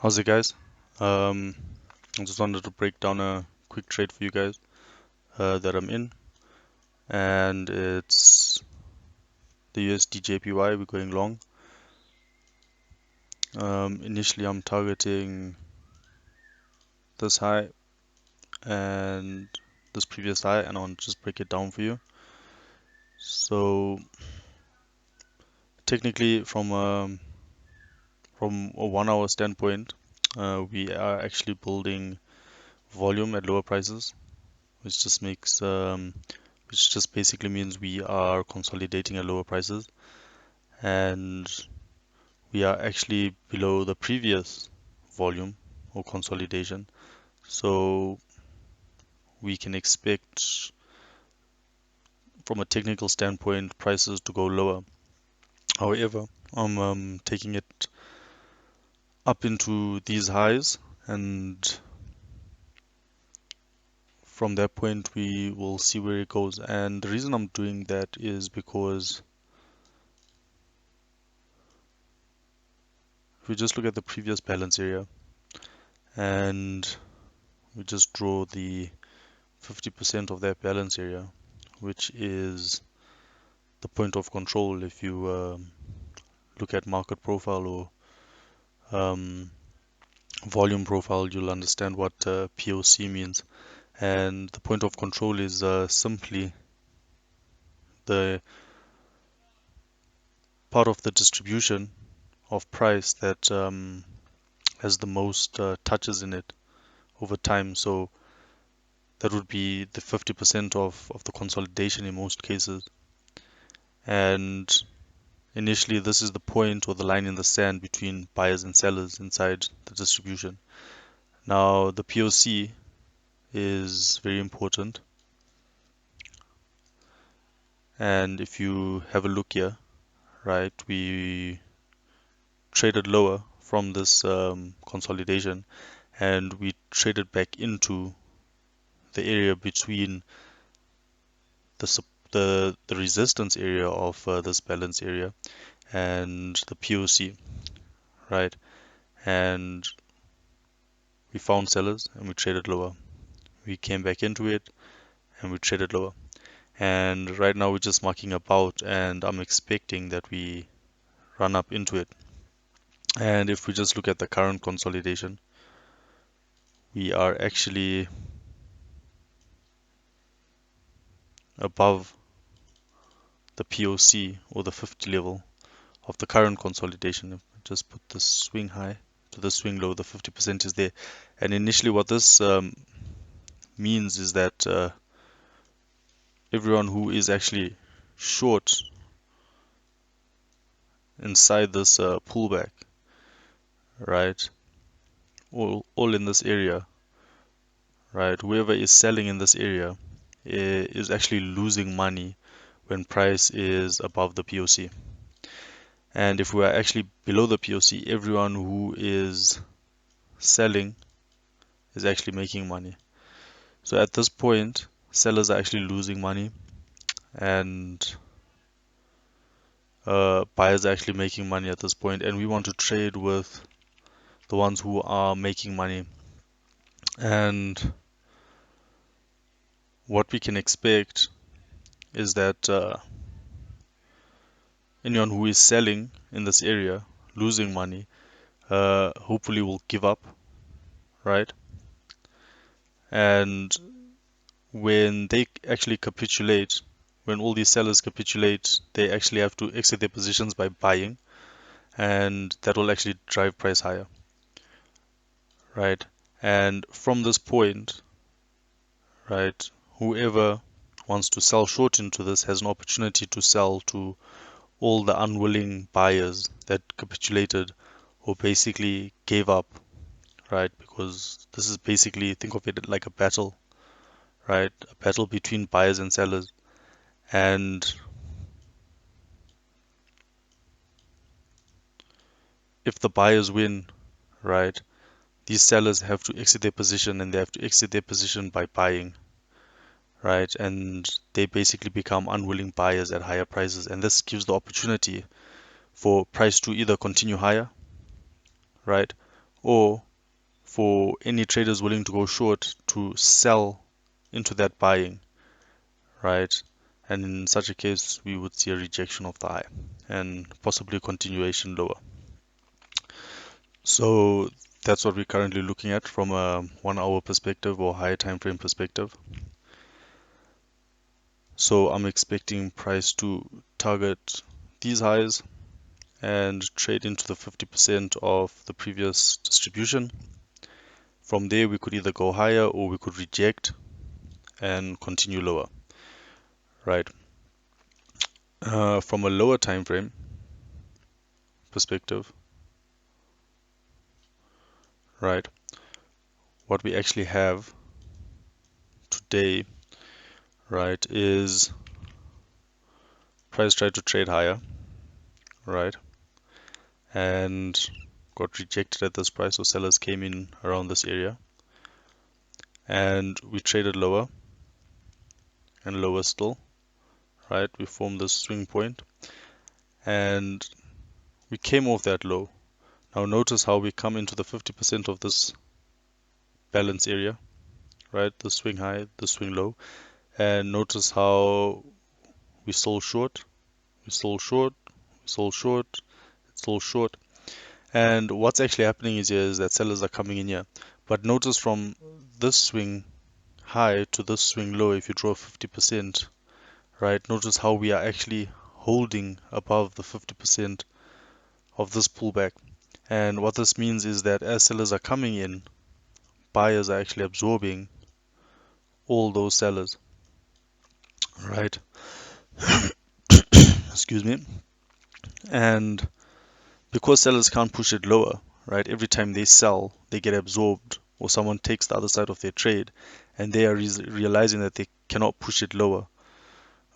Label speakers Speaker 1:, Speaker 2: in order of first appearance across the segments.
Speaker 1: How's it, guys? I just wanted to break down a quick trade for you guys that I'm in, and it's the Usdjpy. We're going long. Initially, I'm targeting this high and this previous high, and I want to just break it down for you. So, technically, from a 1 hour standpoint, we are actually building volume at lower prices, which just makes which just basically means we are consolidating at lower prices, and we are actually below the previous volume or consolidation. So we can expect from a technical standpoint prices to go lower. However, I'm taking it up into these highs, and from that point we will see where it goes. And the reason I'm doing that is because if we just look at the previous balance area and we just draw the 50% of that balance area, which is the point of control. If you look at market profile or um, volume profile, you'll understand what POC means. And the point of control is simply the part of the distribution of price that has the most touches in it over time. So that would be the 50% of the consolidation in most cases. And initially, this is the point or the line in the sand between buyers and sellers inside the distribution. Now, the POC is very important. And if you have a look here, right, we traded lower from this consolidation, and we traded back into the area between the resistance area of this balance area and the POC, right? And we found sellers and we traded lower. We came back into it and we traded lower. And right now we're just marking about, and I'm expecting that we run up into it. And if we just look at the current consolidation, we are actually above the POC or the 50 level of the current consolidation. If I just put the swing high to the swing low, the 50% is there. And initially what this means is that everyone who is actually short inside this pullback, right, all in this area, right, whoever is selling in this area is actually losing money when price is above the POC. And if we are actually below the POC, everyone who is selling is actually making money. So at this point, sellers are actually losing money, and buyers are actually making money at this point, and we want to trade with the ones who are making money. And what we can expect is that anyone who is selling in this area, losing money, hopefully will give up, right? And when they actually capitulate, when all these sellers capitulate, they actually have to exit their positions by buying, and that will actually drive price higher, right? And from this point, right, whoever wants to sell short into this has an opportunity to sell to all the unwilling buyers that capitulated or basically gave up, right? Because this is basically, think of it like a battle, right? A battle between buyers and sellers. And if the buyers win, right, these sellers have to exit their position, and they have to exit their position by buying, right? And they basically become unwilling buyers at higher prices. And this gives the opportunity for price to either continue higher, right, or for any traders willing to go short to sell into that buying, right? And in such a case, we would see a rejection of the high and possibly a continuation lower. So that's what we're currently looking at from a 1 hour perspective or higher time frame perspective. So I'm expecting price to target these highs and trade into the 50% of the previous distribution. From there, we could either go higher or we could reject and continue lower, right? From a lower time frame perspective, right, what we actually have today, right, is price tried to trade higher, right, and got rejected at this price, so sellers came in around this area, and we traded lower and lower still, right? We formed this swing point, and we came off that low. Now notice how we come into the 50% of this balance area, right? The swing high, the swing low, and notice how we sold short, we sold short, we sold short, it's sold short. And what's actually happening is that sellers are coming in here. But notice from this swing high to this swing low, if you draw 50%, right, notice how we are actually holding above the 50% of this pullback. And what this means is that as sellers are coming in, buyers are actually absorbing all those sellers, right? Excuse me. And because sellers can't push it lower, right? Every time they sell, they get absorbed, or someone takes the other side of their trade, and they are realizing that they cannot push it lower.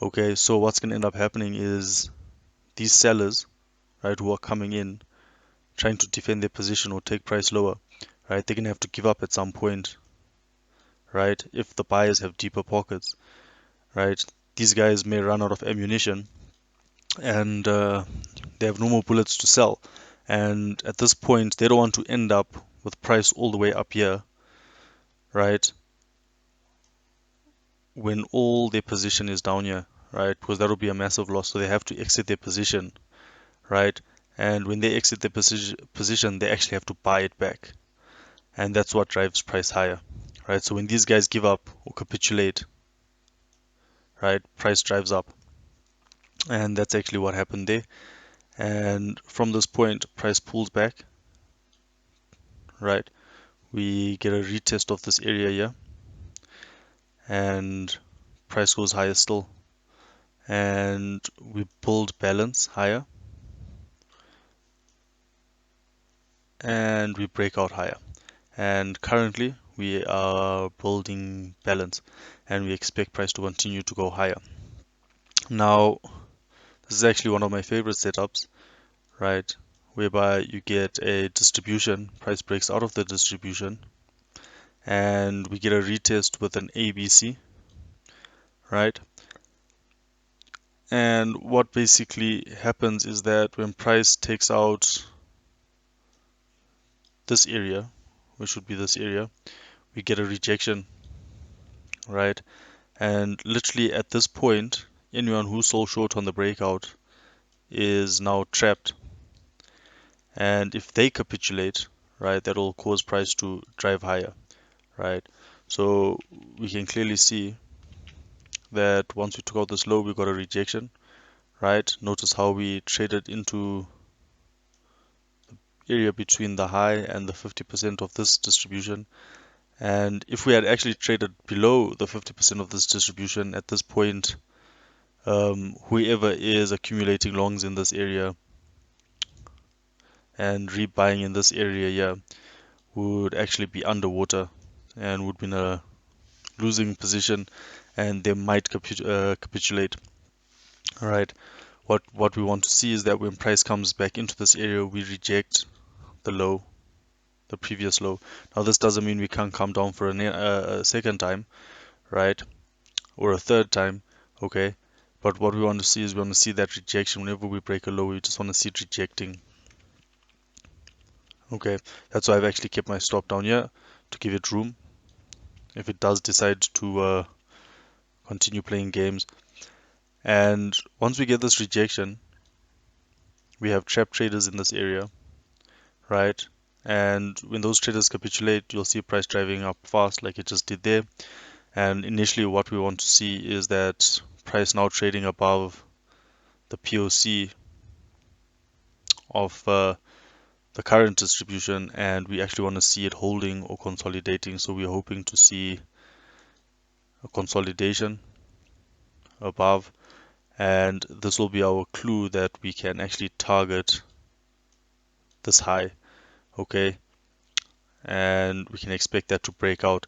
Speaker 1: Okay, so what's going to end up happening is these sellers, right, who are coming in, trying to defend their position or take price lower, right, they're going to have to give up at some point, right? If the buyers have deeper pockets, right? These guys may run out of ammunition and they have no more bullets to sell. And at this point, they don't want to end up with price all the way up here, right? When all their position is down here, right? Because that will be a massive loss. So they have to exit their position, right? And when they exit their position, they actually have to buy it back. And that's what drives price higher, right? So when these guys give up or capitulate, right, price drives up. And that's actually what happened there. And from this point, price pulls back, right? We get a retest of this area here, and price goes higher still, and we build balance higher, and we break out higher. And currently we are building balance, and we expect price to continue to go higher. Now, this is actually one of my favorite setups, right? Whereby you get a distribution, price breaks out of the distribution, and we get a retest with an ABC, right? And what basically happens is that when price takes out this area, which would be this area, we get a rejection, right? And literally at this point, anyone who sold short on the breakout is now trapped. And if they capitulate, right, that will cause price to drive higher, right? So we can clearly see that once we took out this low, we got a rejection, right? Notice how we traded into area between the high and the 50% of this distribution. And if we had actually traded below the 50% of this distribution at this point, whoever is accumulating longs in this area and rebuying in this area here would actually be underwater and would be in a losing position, and they might capitulate. All right. What we want to see is that when price comes back into this area, we reject the low, the previous low. Now this doesn't mean we can't come down for a second time, right? Or a third time, okay? But what we want to see is we want to see that rejection. Whenever we break a low, we just want to see it rejecting, Okay, that's why I've actually kept my stop down here to give it room if it does decide to continue playing games. And once we get this rejection, we have trap traders in this area, right? And when those traders capitulate, you'll see price driving up fast like it just did there. And initially, what we want to see is that price now trading above the POC of the current distribution, and we actually want to see it holding or consolidating. So we're hoping to see a consolidation above, and this will be our clue that we can actually target this high, okay? And we can expect that to break out.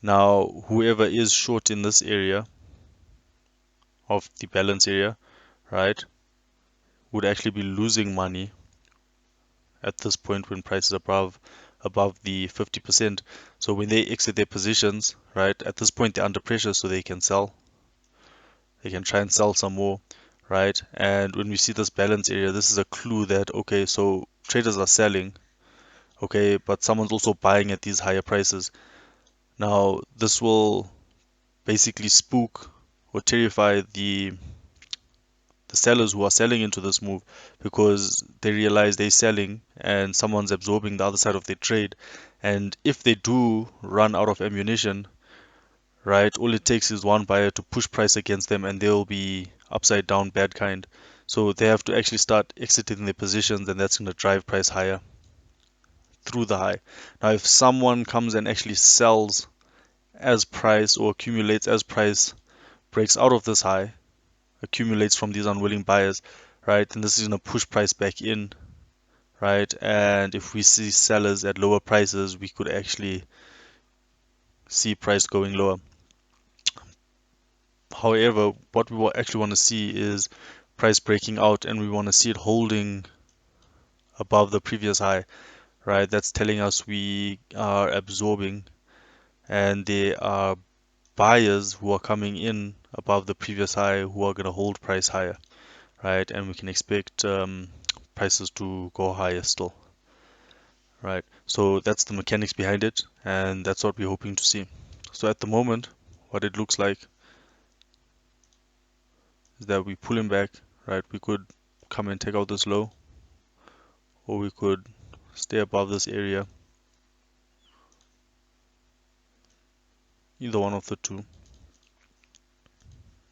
Speaker 1: Now, whoever is short in this area of the balance area, right, would actually be losing money at this point when price is above the 50%. So when they exit their positions, right, at this point they're under pressure, so they can sell. They can try and sell some more, right? And when we see this balance area, this is a clue that okay, so traders are selling, okay, but someone's also buying at these higher prices. Now, this will basically spook or terrify the sellers who are selling into this move because they realize they're selling and someone's absorbing the other side of their trade. And if they do run out of ammunition, right, all it takes is one buyer to push price against them and they'll be upside down bad kind. So they have to actually start exiting their positions, and that's going to drive price higher through the high. Now, if someone comes and actually sells as price or accumulates as price breaks out of this high, accumulates from these unwilling buyers, right? And this is going to push price back in, right? And if we see sellers at lower prices, we could actually see price going lower. However, what we actually want to see is price breaking out, and we want to see it holding above the previous high, right? That's telling us we are absorbing, and there are buyers who are coming in above the previous high who are going to hold price higher, right? And we can expect prices to go higher still, right? So that's the mechanics behind it, and that's what we're hoping to see. So at the moment, what it looks like is that we pull him back, right? We could come and take out this low, or we could stay above this area, either one of the two.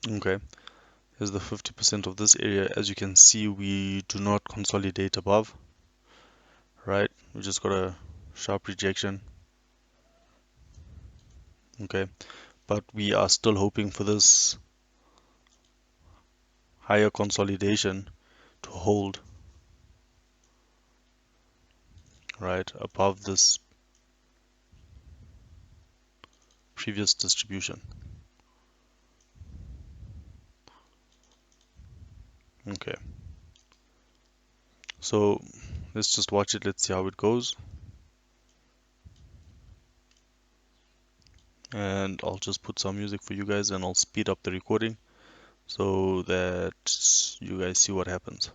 Speaker 1: Okay, here's the 50% of this area. As you can see, we do not consolidate above, right? We just got a sharp rejection. Okay, but we are still hoping for this higher consolidation to hold, right, above this previous distribution. Okay, so let's just watch it. Let's see how it goes. And I'll just put some music for you guys, and I'll speed up the recording so that you guys see what happens.